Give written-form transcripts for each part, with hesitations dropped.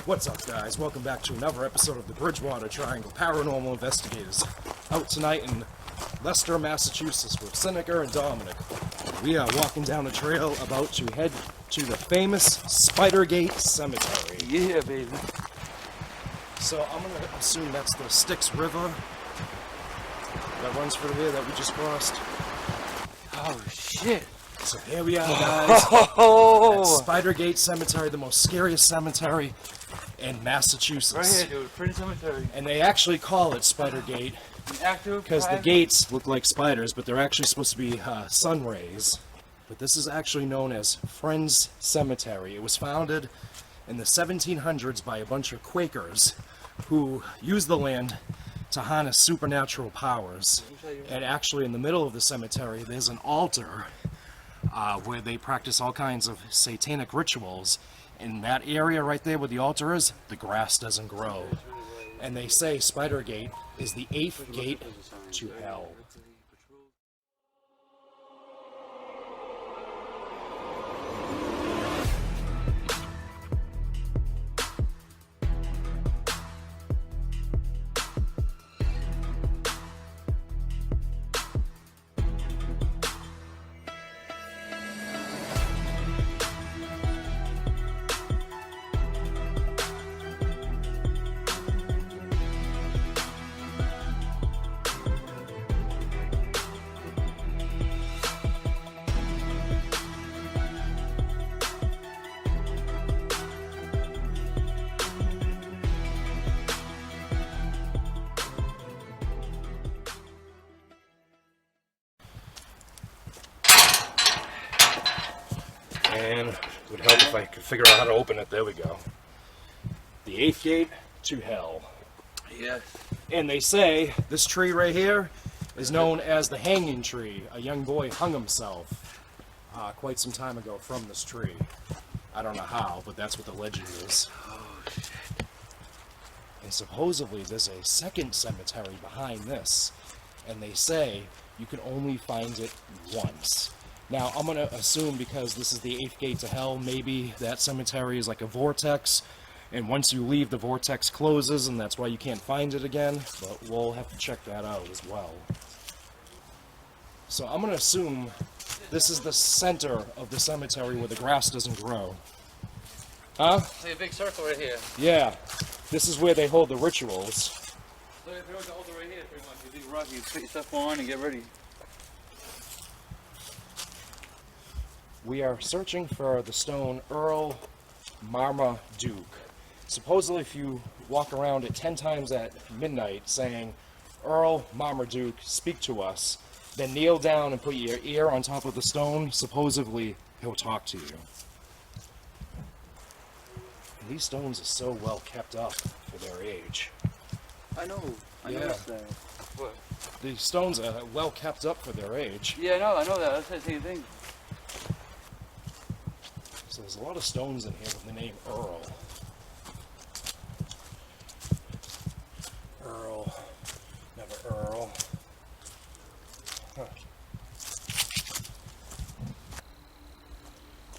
What's up, guys? Welcome back to another episode of the Bridgewater Triangle Paranormal Investigators. Out tonight in Leicester, Massachusetts with Seneca and Dominic. We are walking down a trail about to head to the famous Spidergate Cemetery. Yeah, baby. So I'm going to assume that's the Styx River that runs through here that we just crossed. Oh, shit. So here we are, guys. Oh. At Spidergate Cemetery, the most scariest cemetery in Massachusetts. Right here, dude. Pretty cemetery. And they actually call it Spidergate because the gates look like spiders, but they're actually supposed to be sun rays. But this is actually known as Friends Cemetery. It was founded in the 1700s by a bunch of Quakers who used the land to harness supernatural powers. And actually in the middle of the cemetery there's an altar where they practice all kinds of satanic rituals. In that area right there where the altar is, the grass doesn't grow. And they say Spidergate is the 8th gate to hell. And it would help if I could figure out how to open it. There we go. The 8th gate to hell. Yes. And they say this tree right here is known as the hanging tree. A young boy hung himself quite some time ago from this tree. I don't know how, but that's what the legend is. Oh, shit. And supposedly there's a second cemetery behind this. And they say you can only find it once. Now, I'm going to assume because this is the 8th gate to hell, maybe that cemetery is like a vortex, and once you leave, the vortex closes, and that's why you can't find it again, but we'll have to check that out as well. So I'm going to assume this is the center of the cemetery where the grass doesn't grow. Huh? See a big circle right here. Yeah. This is where they hold the rituals. Look, there was the altar right here, pretty much. You big rock, you put your stuff on and get ready. We are searching for the stone Earl Marmaduke. Supposedly if you walk around it 10 times at midnight saying, Earl Marmaduke, speak to us, then kneel down and put your ear on top of the stone, supposedly he'll talk to you. And these stones are so well kept up for their age. I know. I Yeah. noticed that. What? These stones are well kept up for their age. Yeah, I know that. That's the same thing. So there's a lot of stones in here with the name Earl. Earl. Never Earl. Huh.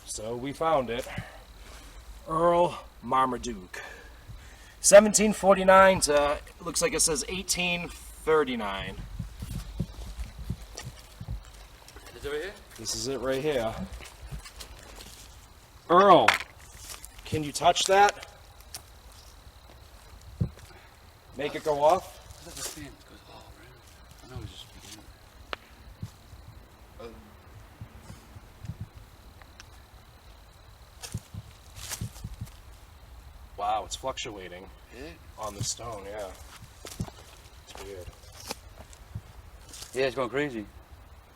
So we found it. Earl Marmaduke. 1749 to, looks like it says 1839. Is it right here? This is it right here. Earl, can you touch that? Make it go off? I thought the fan goes all around. I know it's just beginning. Wow, it's fluctuating Yeah? on the stone, yeah. It's weird. Yeah, it's going crazy.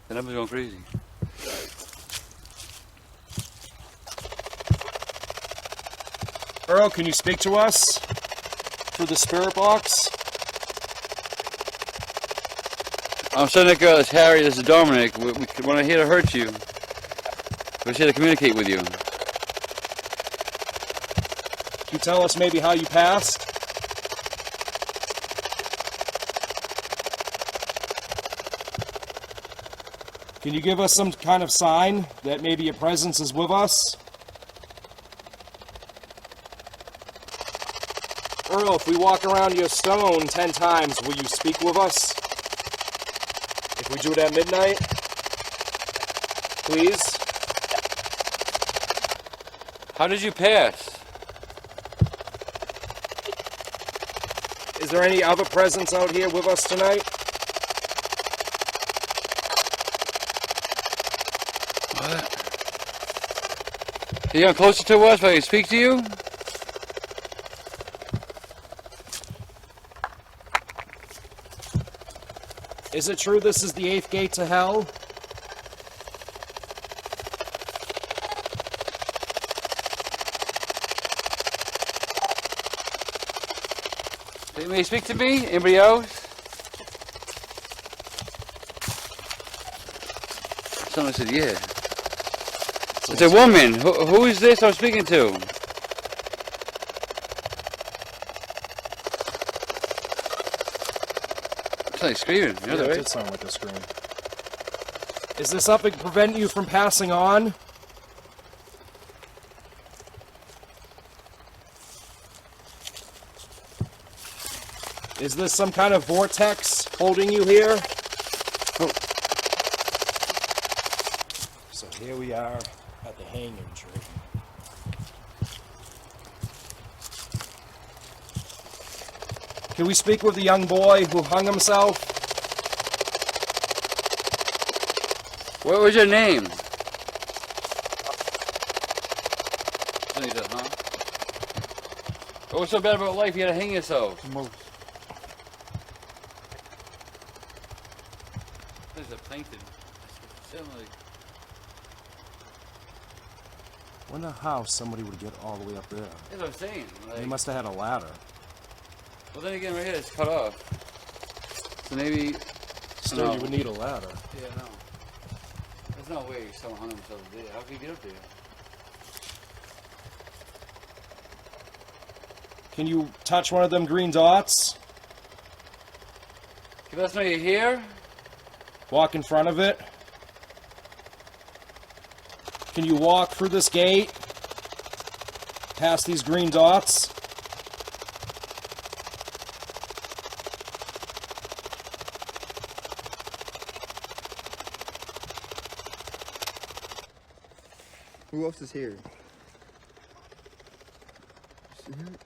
The number's going crazy. Earl, can you speak to us through the spirit box? I'm Seneca, it's Harry, this is Dominic. We're not here to hurt you. We're just here to communicate with you. Can you tell us maybe how you passed? Can you give us some kind of sign that maybe your presence is with us? Earl, if we walk around your stone 10 times, will you speak with us? If we do it at midnight? Please? How did you pass? Is there any other presence out here with us tonight? What? Can you come closer to us so I can speak to you? Is it true this is the 8th gate to hell? May you speak to me? Anybody else? Someone said, yeah. It's a woman. Who is this I'm speaking to? It's like screaming. Yeah, it did sound like a scream. Is this something to prevent you from passing on? Is this some kind of vortex holding you here? Oh. So here we are at the hanging tree. Can we speak with the young boy who hung himself? What was your name? What was so bad about life? You had to hang yourself. There's a plankton. Wonder how somebody would get all the way up there. That's what I'm saying. They must have had a ladder. Well, then again, right here, it's cut off. So maybe... Still, you would need a ladder. Yeah, no. There's no way someone hung themselves there. How can you get up there? Can you touch one of them green dots? Can you let us know you're here? Walk in front of it. Can you walk through this gate? Past these green dots? Who else is here?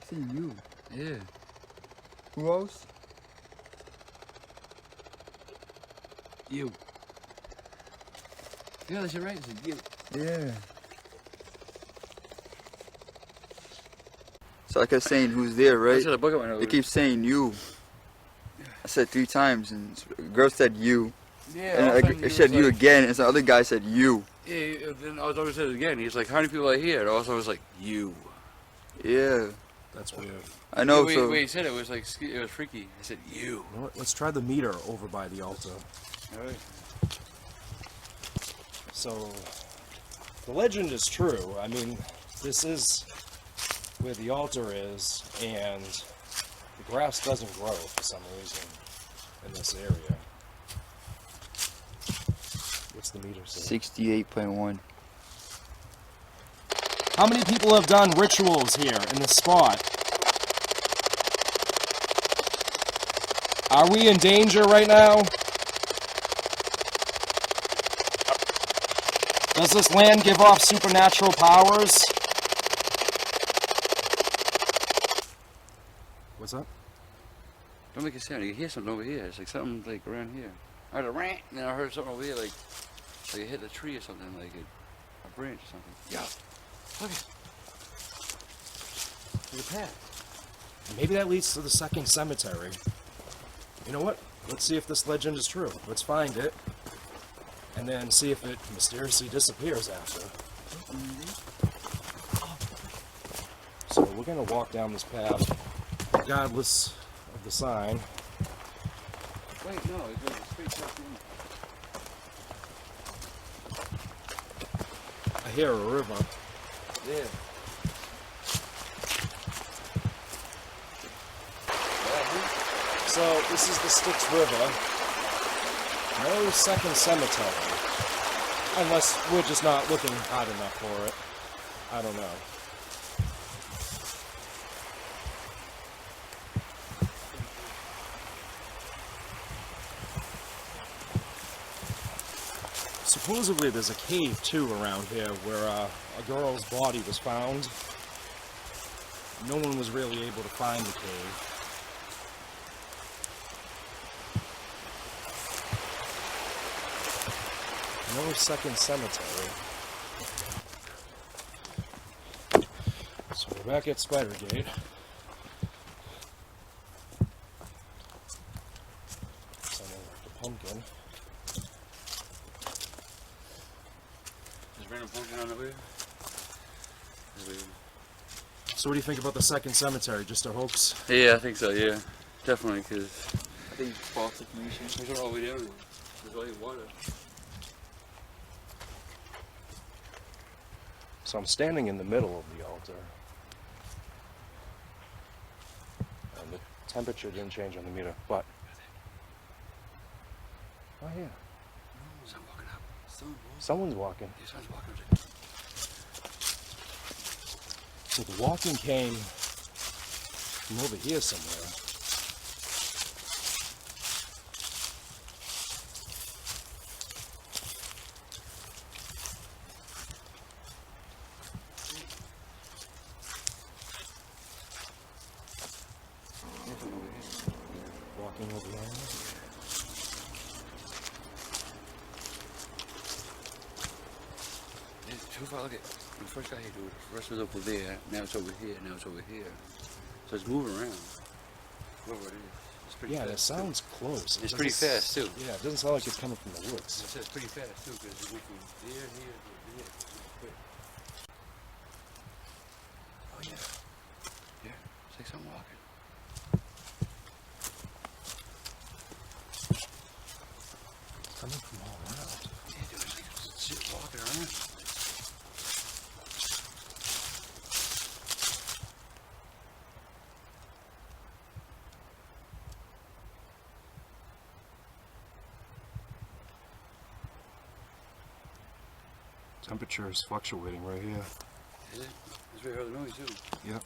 See you. Yeah. Who else? You. Yeah, that's right. It's you. Yeah. So like I was saying, who's there, right? A book They keep saying you. I said 3 times, and the girl said you. Yeah. And I said you again, and some other guy said you. Yeah, then I was always said it again. He's like, how many people are here? And also was like, you. Yeah. That's weird. I know. Wait, so wait, he said it was like, it was freaky. I said, you. You know what? Let's try the meter over by the altar. Alright. So, the legend is true. I mean, this is where the altar is, and the grass doesn't grow for some reason in this area. What's the meter say? 68.1. How many people have done rituals here in this spot? Are we in danger right now? Does this land give off supernatural powers? What's up? Don't make a sound. You hear something over here. It's like something like around here. I heard a rant, and then I heard something over here like it hit a tree or something, like a branch or something. Yeah. Look at it. There's a path. Maybe that leads to the second cemetery. You know what? Let's see if this legend is true. Let's find it. And then see if it mysteriously disappears after. So we're going to walk down this path, regardless of the sign. Wait, no, it goes straight past the end. I hear a river. Yeah. So this is the Styx River. No second cemetery. Unless we're just not looking hard enough for it. I don't know. Supposedly there's a cave too around here where a girl's body was found. No one was really able to find the cave. No second cemetery. So we're back at Spidergate. Someone left a pumpkin. There's random pumpkin on the way. So what do you think about the second cemetery? Just a hoax? Yeah, I think so, yeah. Definitely, because I think it's false information. there's all the way down. There's only water. So I'm standing in the middle of the altar. And the temperature didn't change on the meter, but... Oh yeah. Someone walking up. Someone's walking. Yeah, someone's walking. So the walking came from over here somewhere. Walking over there. It's too far. Look at when we first got here, dude. The rest was over there. Now it's over here. Now it's over here. So it's moving around. Whoever it is. It's pretty Yeah, fast. that sounds close. It's pretty fast, too. Yeah, it doesn't sound like it's coming from the woods. It's pretty fast, too, because it went from here, here, to here. Quick. Oh, yeah. Yeah. It's like someone walking. Coming from all around. Yeah, dude. It's like shit walking around. Temperature is fluctuating right here. Is it? It's very early noise, too. Yep.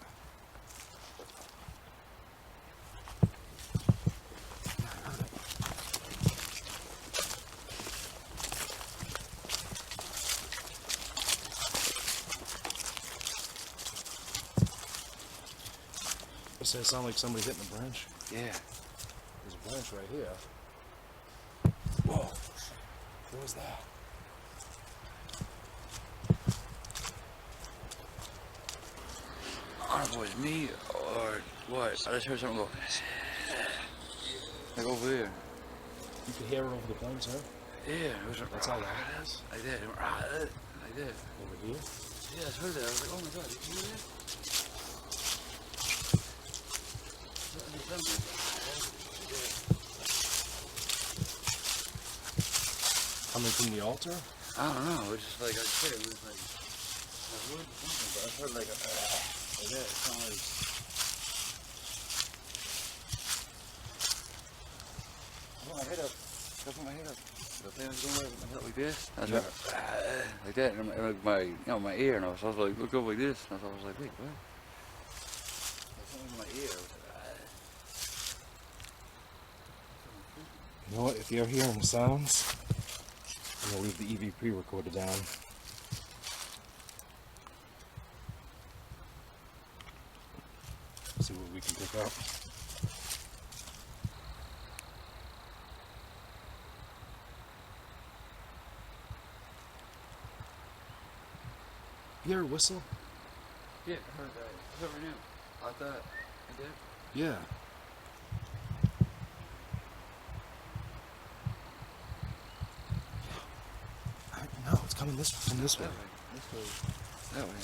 Does that sound like somebody hitting a branch? Yeah. There's a branch right here. Whoa. What was that? I don't know if it was me or what. I just heard something go. Like over there. You could hear it over the plains, huh? Yeah, it was That's how loud it is? like that. Like that. Over here? Yeah, I heard that. I was like, oh my god, did you hear that? Coming from the altar? I don't know. It's just like I said, it was like I heard something, but I heard like that. It sounded like. I put my head up. I put my head up. The thing was going my head up like this. I was like that, and like my, my ear, and I was like, look over like this, and I was like, wait, what? Like something in my ear. I was like, You know what? If you're hearing sounds, I'm gonna leave the EVP recorder down. See what we can pick up. You hear a whistle? yeah, I heard that. It's over now. I thought, like that. Yeah. No, it's coming from this way. That way. That way.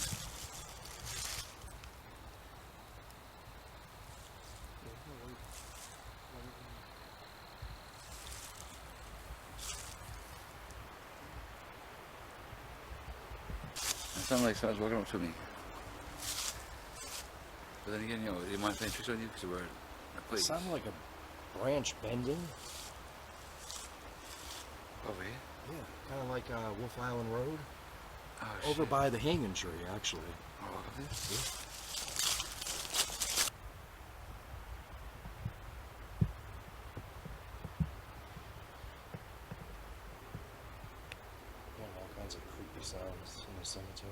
It sounded like someone's walking up to me. But then again, it might play tricks on you because we're in a It place. sounded like a branch bending. Over here? Yeah, kind of like Wolf Island Road. Oh, Over shit. by the hanging tree, actually. Oh, walk up this? Cemetery.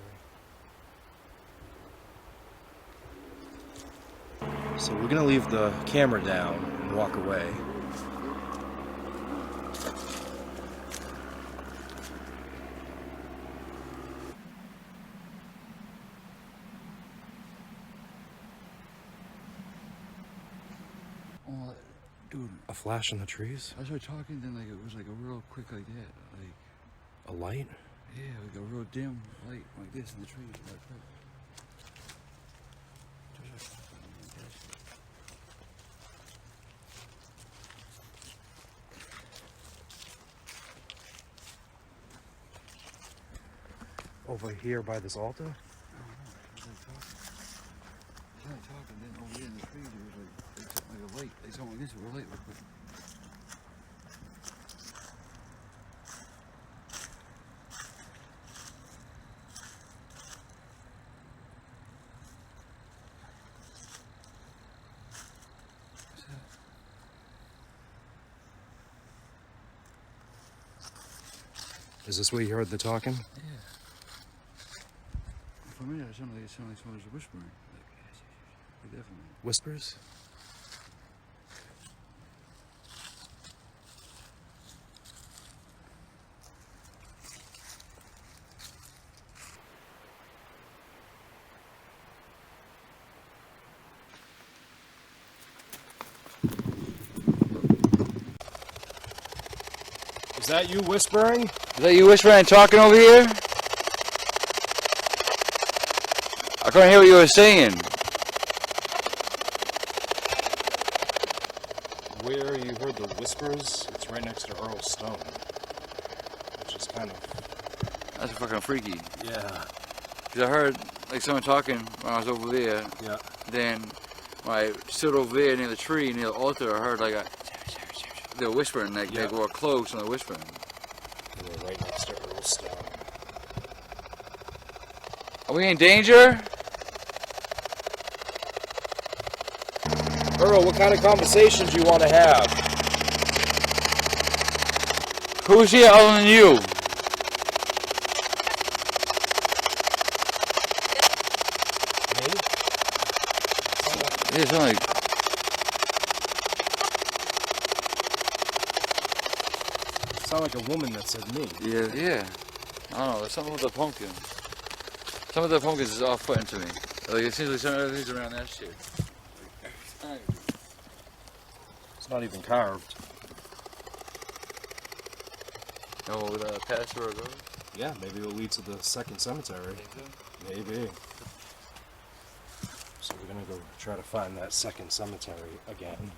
So we're gonna leave the camera down and walk away. Oh, dude. A flash in the trees? I started talking, then like it was like a real quick like that, like A light? yeah, like a real dim light like this in the trees. Like, Over here by this altar? I don't know. I started talking, then over there in the trees there was like something like a light, like something like this, with a light real quick. What's that? Is this where you heard the talking? Yeah. For me, it sounded like someone was whispering. Like, yes, yes, yes. Like definitely. Whispers? Is that you whispering? Is that you whispering and talking over here? I couldn't hear what you were saying. Where you heard the whispers, it's right next to Earl Stone. Which is kind of... That's fucking freaky. Yeah. Because I heard like someone talking when I was over there. Yeah. Then when I stood over there near the tree, near the altar, I heard like they were whispering, like Yeah. they were close and they're whispering. And we're right next to Earl Stone. Are we in danger? Earl, what kind of conversations do you want to have? Who's here other than you? Me? Yeah, it's like Sound like a woman that said me. yeah. I don't know. There's something with the pumpkin. Some of the pumpkins is off-putting to me. Like it seems like some of things around that shit. It's not even carved. No, with a pastor or goes. Yeah, maybe it'll lead to the second cemetery. Maybe. So we're gonna go try to find that second cemetery again.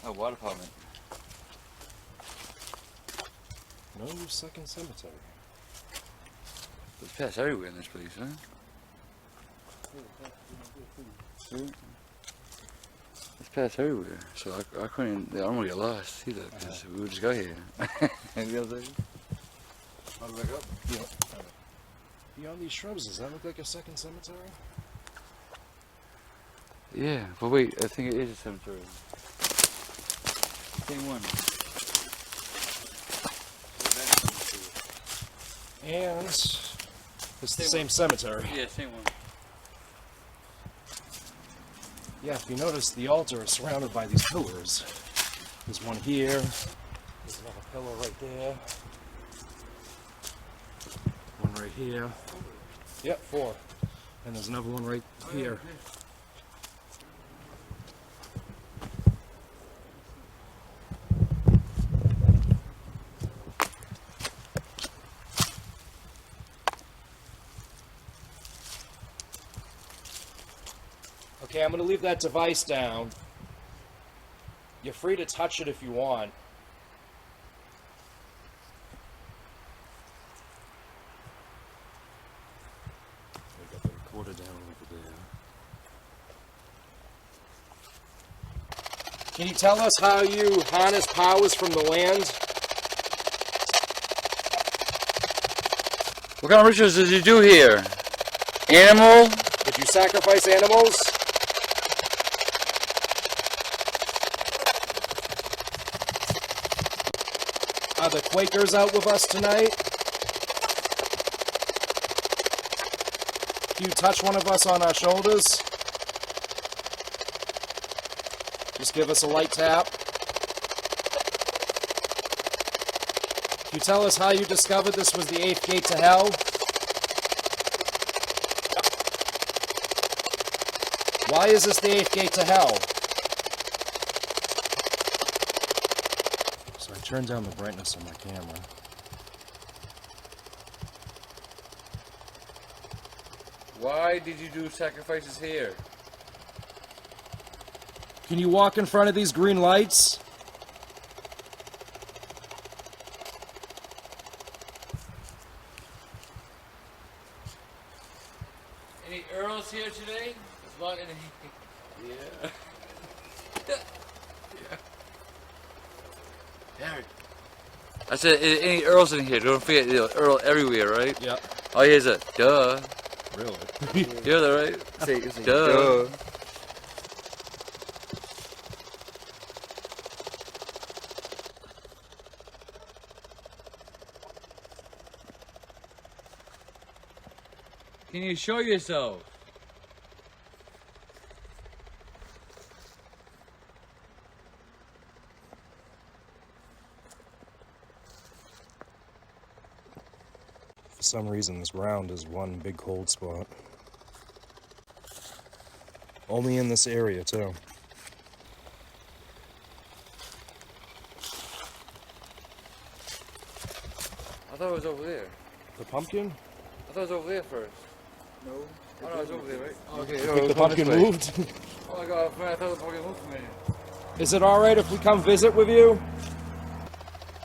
Oh, water department. No second cemetery. There's pets everywhere in this place, huh? There's pets everywhere. So I couldn't, I don't want to get lost either, because we would just go here. You know what I'm saying? I'll back up. Yeah. Beyond these shrubs, does that look like a second cemetery? Yeah, but wait, I think it is a cemetery. Same one. And it's the same cemetery. Yeah, same one. Yeah, if you notice, the altar is surrounded by these pillars. There's one here. There's another pillar right there. One right here. Yep, 4. And there's another one right here. Okay, I'm going to leave that device down. You're free to touch it if you want. I got the recorder down over there. Can you tell us how you harness powers from the land? What kind of rituals did you do here? Animal? Did you sacrifice animals? Are the Quakers out with us tonight? Can you touch one of us on our shoulders? Just give us a light tap. Can you tell us how you discovered this was the 8th gate to hell? Why is this the 8th gate to hell? So I turned down the brightness on my camera. Why did you do sacrifices here? Can you walk in front of these green lights? Any Earls here today? Yeah. Derek. I said, any Earls in here? Don't forget, Earl everywhere, right? Yep. Oh, here's a duh. Really? You're there, right? Say Duh. Can you show yourself? For some reason, this ground is one big cold spot. Only in this area, too. I thought it was over there. The pumpkin? I thought it was over there first. No. Oh, no, it was over there, right? Okay, You think the pumpkin moved? Oh my god, man, I thought the pumpkin moved from here. Is it alright if we come visit with you?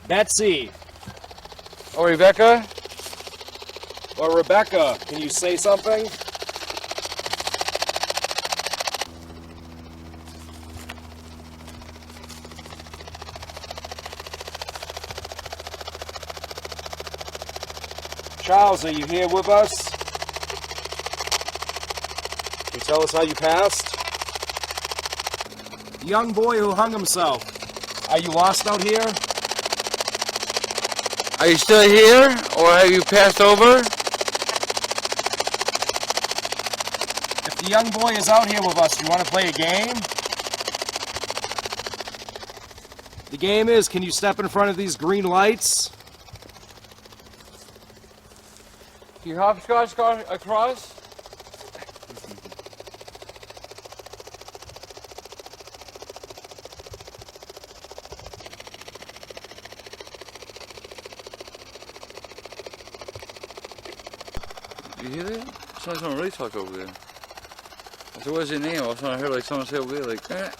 Betsy Oh, Rebecca? or Rebecca, can you say something? Charles, are you here with us? Can you tell us how you passed? The young boy who hung himself. Are you lost out here? Are you still here, or have you passed over? If the young boy is out here with us, do you want to play a game? The game is, can you step in front of these green lights? You hopscotch across? You hear that? Someone really talk over there. I said, what's your name? I was trying to hear like someone say over there, like that.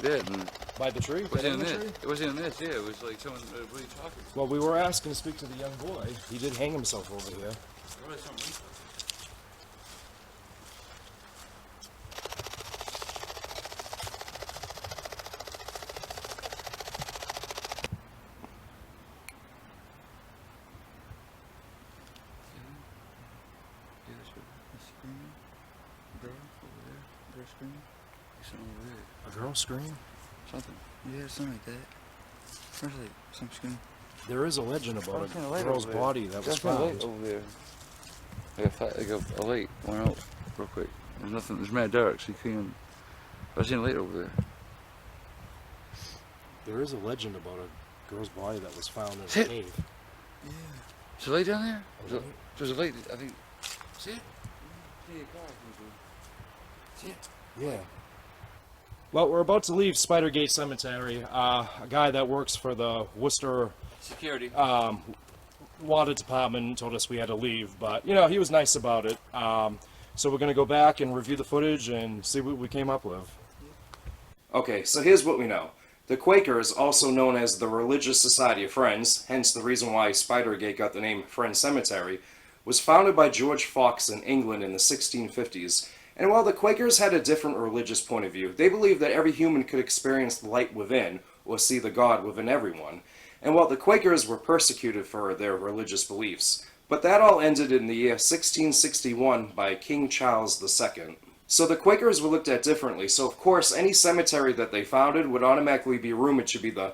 And By the tree? it wasn't in this. It wasn't in this, yeah. It was like someone really talking. Well, we were asking to speak to the young boy. He did hang himself over here. Really someone really talking. A girl scream? Something. Yeah, something like that. There's like some screen. There is a legend about There's a a light girl's over there. body that was There's a light found. over there. Like a light went out real quick. There's nothing. There's mad dark, so you can't even. I seen a light over there. There is a legend about a girl's body that was found in a Sit. cave. Yeah. Is there a light down there? Alright. There's a light. I think. See it? See a car. See it? Yeah. Well, we're about to leave Spidergate Cemetery. A guy that works for the Worcester Security. Water Department told us we had to leave, but, you know, he was nice about it. So we're going to go back and review the footage and see what we came up with. Okay, so here's what we know. The Quakers, also known as the Religious Society of Friends, hence the reason why Spidergate got the name Friends Cemetery, was founded by George Fox in England in the 1650s. And while the Quakers had a different religious point of view, they believed that every human could experience the light within, or see the God within everyone. And while the Quakers were persecuted for their religious beliefs, But that all ended in the year 1661 by King Charles II. So the Quakers were looked at differently, so of course any cemetery that they founded would automatically be rumored to be the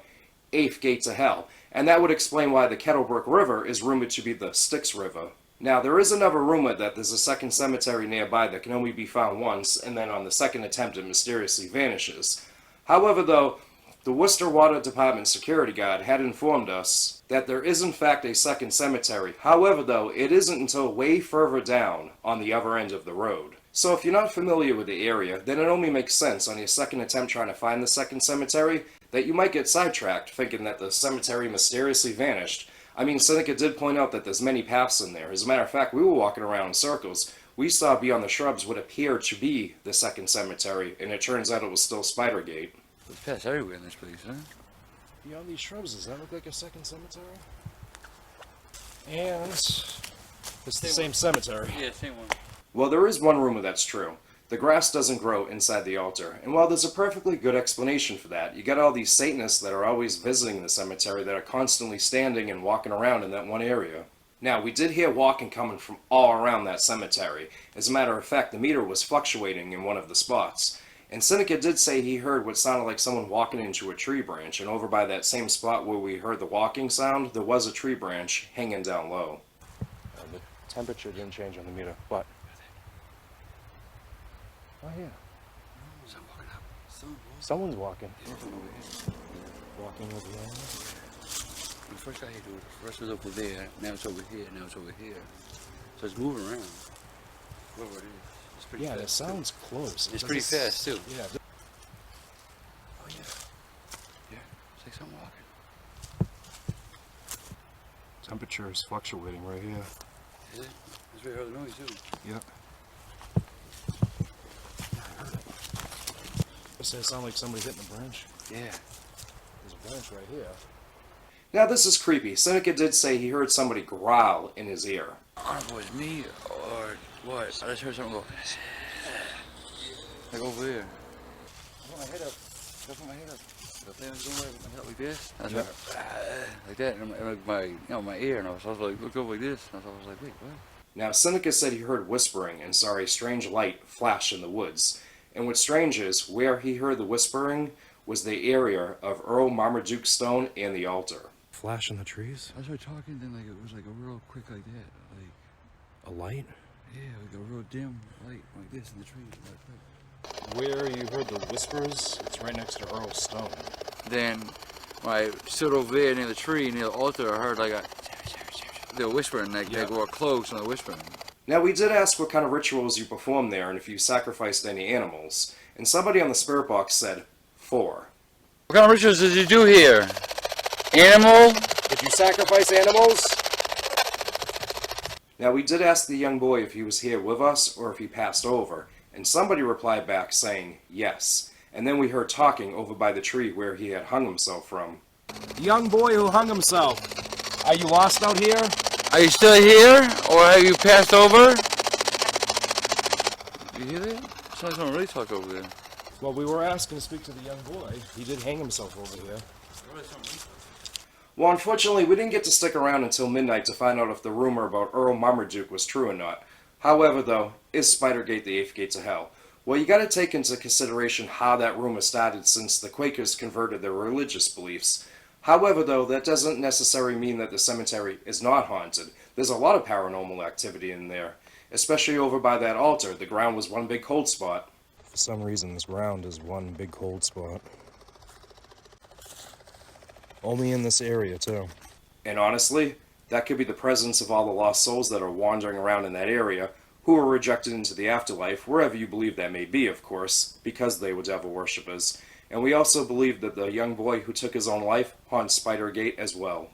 8th gate to hell, and that would explain why the Kettlebrook River is rumored to be the Styx River. Now there is another rumor that there's a second cemetery nearby that can only be found once, and then on the second attempt it mysteriously vanishes. However though, the Worcester Water Department security guard had informed us that there is in fact a second cemetery. However though, it isn't until way further down on the other end of the road. So if you're not familiar with the area, then it only makes sense on your second attempt trying to find the second cemetery that you might get sidetracked thinking that the cemetery mysteriously vanished. I mean, Seneca did point out that there's many paths in there. As a matter of fact, we were walking around in circles. We saw beyond the shrubs what appeared to be the second cemetery, and it turns out it was still Spidergate. There's paths everywhere in this place, huh? Beyond these shrubs, does that look like a second cemetery? And it's the same cemetery. Yeah, same one. Well, there is one rumor that's true. The grass doesn't grow inside the altar, and while there's a perfectly good explanation for that, you got all these Satanists that are always visiting the cemetery that are constantly standing and walking around in that one area. Now, we did hear walking coming from all around that cemetery. As a matter of fact, the meter was fluctuating in one of the spots. And Seneca did say he heard what sounded like someone walking into a tree branch, and over by that same spot where we heard the walking sound, there was a tree branch hanging down low. The temperature didn't change on the meter, but... Oh yeah. Someone walking up. Someone's walking. Yeah. Walking with the animal. When the first got here, the rest was over there, now it's over here, now it's over here. So it's moving around. Whatever it is. It's pretty fast. Yeah, that sounds close. It's pretty fast too. Yeah. Oh yeah. Yeah. It's like someone walking. Temperature is fluctuating right here. Is it? It's very early noise too. Yep. Does that sound like somebody hitting a branch? Yeah. There's a branch right here. Now this is creepy. Seneca did say he heard somebody growl in his ear. I don't know if it was me or what. I just heard something go. Like over there. I put my head up. I put my head up. The thing was going like this. That's Yep. right. Like that, and my ear, and I was like, look over like this, and I was like, wait, what? Now Seneca said he heard whispering and saw a strange light flash in the woods. And what's strange is, where he heard the whispering was the area of Earl Marmaduke stone and the altar. Flash in the trees? I started talking, then like it was like a real quick like that, like A light? yeah, like a real dim light like this in the trees. Where you heard the whispers, it's right next to Earl's stone. Then when I stood over there near the tree, near the altar, I heard like they were whispering, like they were close and they were whispering. Now we did ask what kind of rituals you performed there and if you sacrificed any animals. And somebody on the spirit box said 4. What kind of rituals did you do here? Animal? Did you sacrifice animals? Now we did ask the young boy if he was here with us or if he passed over. And somebody replied back saying yes. And then we heard talking over by the tree where he had hung himself from. The young boy who hung himself. Are you lost out here? Are you still here, or have you passed over? You hear that? Sounds like someone really talked over there. Well, we were asking to speak to the young boy. He did hang himself over here. Well, unfortunately, we didn't get to stick around until midnight to find out if the rumor about Earl Marmaduke was true or not. However, though, is Spidergate the 8th gate to hell? Well, you gotta take into consideration how that rumor started since the Quakers converted their religious beliefs. However, though, that doesn't necessarily mean that the cemetery is not haunted. There's a lot of paranormal activity in there, especially over by that altar. The ground was one big cold spot. For some reason, this ground is one big cold spot. Only in this area, too. And honestly, that could be the presence of all the lost souls that are wandering around in that area, who were rejected into the afterlife, wherever you believe that may be, of course, because they were devil worshippers. And we also believe that the young boy who took his own life haunts Spidergate as well.